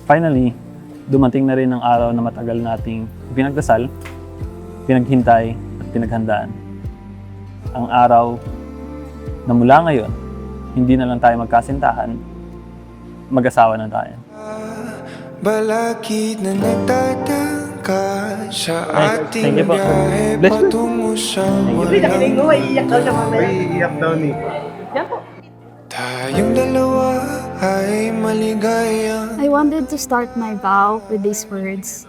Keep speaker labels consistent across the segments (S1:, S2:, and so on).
S1: Finally, dumating na rin ang araw na matagal nating pinagdasal, pinaghintay at pinaghandaan. Ang araw na mula ngayon, hindi na lang tayo magkasintahan, mag-asawa na tayo.
S2: Balakid na nagtatangka sa ating
S1: Thank you po.
S2: biyahe
S1: Bless you.
S2: patungo sa
S3: Iiyak daw siya mamaya.
S4: Iiyak daw ni.
S3: Yan po.
S2: tayong dalawa ay maligaya.
S5: I wanted to start my vow with these words,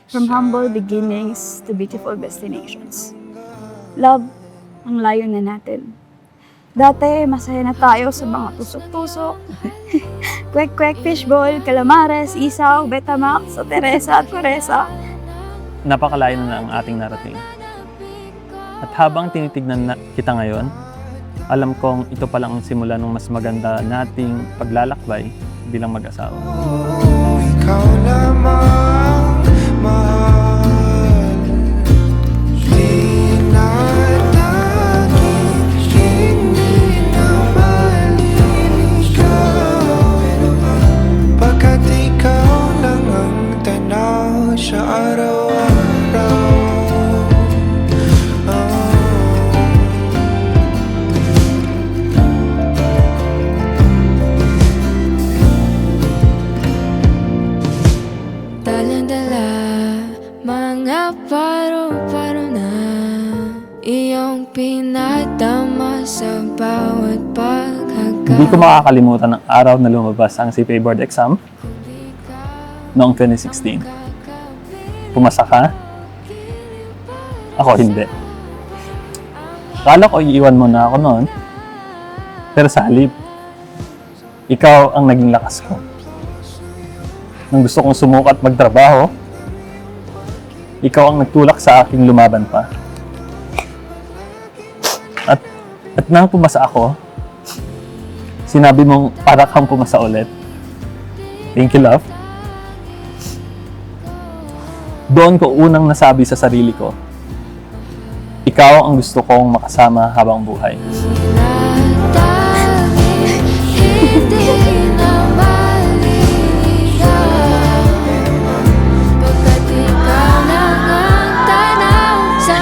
S5: from humble beginnings to beautiful destinations. Love, ang layo na natin. Dati, masaya na tayo sa mga tusok-tusok. Kwek-kwek, fishball, calamares, isaw, betamax, o Teresa at Teresa.
S1: Napakalayo na ang ating narating. At habang tinitignan kita ngayon, alam kong ito palang ang simula ng mas maganda nating paglalakbay bilang mag-asawa.
S2: Oh, ikaw lamang mahal. Di na tanging hindi na maliligaw. Pagkat ikaw lang ang tanaw sa araw-araw.
S6: Dalang-dala, mga paro-paro na iyong pinadama sa bawat paghagka.
S1: Hindi ko makakalimutan ang araw na lumabas ang CPA board exam noong 2016. Pumasa ka? Ako hindi. Akala ko iiwan mo na ako noon. Pero sa halip, ikaw ang naging lakas ko. Nung gusto kong sumukat magtrabaho, ikaw ang nagtulak sa aking lumaban pa. At nang pumasa ako, sinabi mong para kang pumasa ulit. Thank you, love. Doon ko unang nasabi sa sarili ko, ikaw ang gusto kong makasama habang buhay.
S6: Hindi na maliligaw. Pagkat ikaw lang ang tanaw sa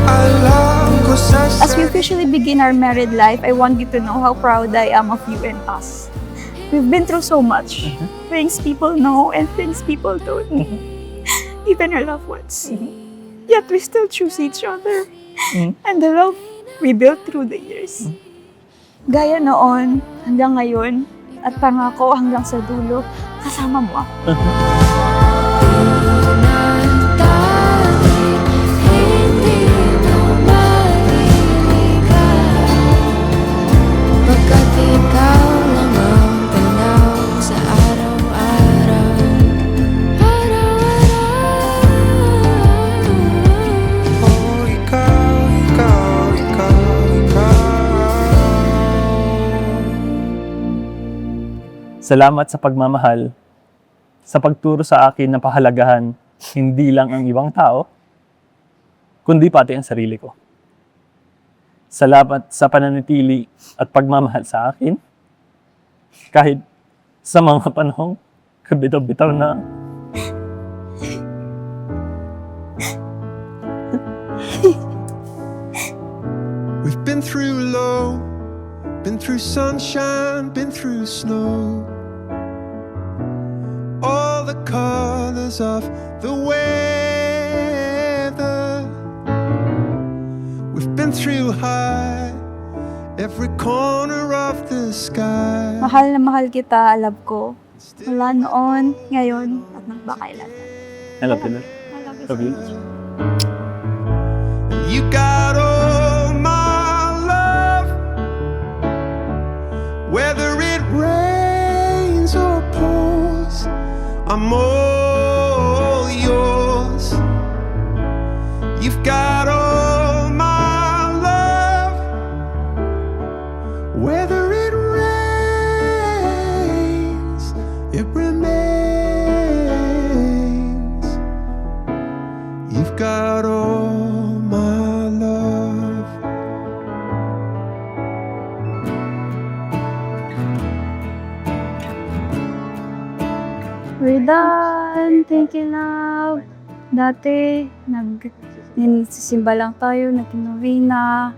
S2: Alam ko sa
S5: As we officially begin our married life, I want you to know how proud I am of you and us. We've been through so much. Things people know and things people don't. Even our loved ones. Yet we still choose each other. And the love we built through the years. Gaya noon, hanggang ngayon, at pangako hanggang sa dulo, kasama mo ako.
S6: hindi na maliligaw. Pagkat ikaw lang ang tanaw sa araw-araw.
S2: oh, ikaw, ikaw, ikaw, ikaw.
S1: Salamat sa pagmamahal, sa pagturo sa akin na pahalagahan hindi lang ang ibang tao, kundi pati ang sarili ko. Salamat sa pananatili at pagmamahal sa akin, kahit sa mga panahong kabitaw-bitaw na
S2: We've been through low, been through sunshine, been through snow. All the colors of the weather. We've been through high, every corner of the sky.
S5: Mahal na mahal kita, alam ko. Mula noon, ngayon, at nagpakailan.
S1: I love you.
S5: I love you.
S1: Love you.
S2: You got all my love, whether it rains or pours, I'm all yours. Whether it rains, it remains. You've got all my love.
S5: We're done. Thank you, love. Dati, nagsisimba lang tayo, nag-novena.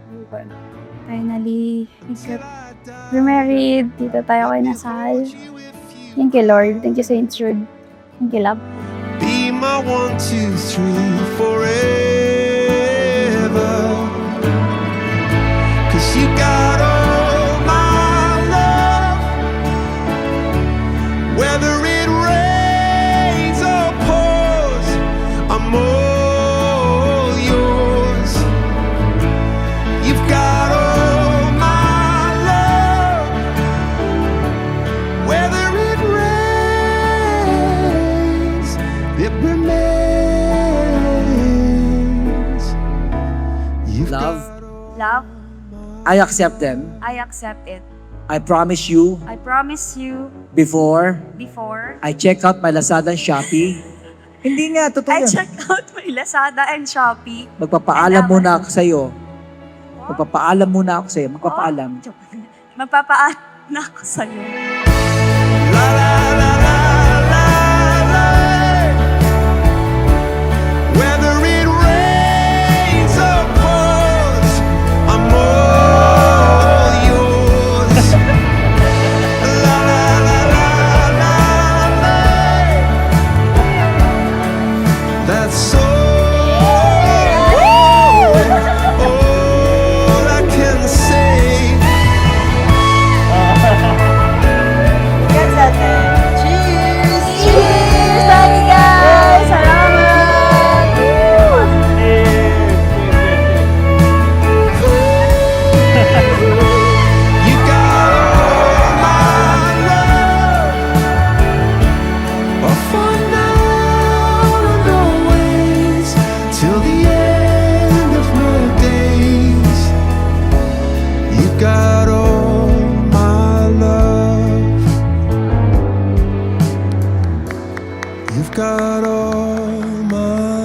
S5: Finally, we're married. Dito tayo kay Nasal. Thank you, Lord. Thank you, Saint Jude. Thank you, love.
S2: Be my 1, 2, 3 forever. 'Cause you got all my love. Whether it rains or pours, I'm all yours. You've got all my love. Whether it rains, it remains. You've
S4: Love.
S2: got all
S5: Love,
S4: I accept them.
S5: I accept it.
S4: I promise you,
S5: I promise you,
S4: before
S5: before
S4: I check out my Lazada and Shopee. Hindi nga, totoo
S5: I
S4: yan.
S5: check out my Lazada and Shopee.
S4: Magpapaalam muna ako sa'yo. Magpapaalam muna ako sa'yo. Magpapaalam.
S5: Magpapaalam na ako sa'yo.
S2: la la la la la la. Whether it rains or pours, I'm all yours. La la la la la la. That's all I can say.
S5: Cheers! Cheers! Lagi guys! Salamat!
S2: You got all my love. Oh, for now and always, till the end of my days. You got all my love. You've got all my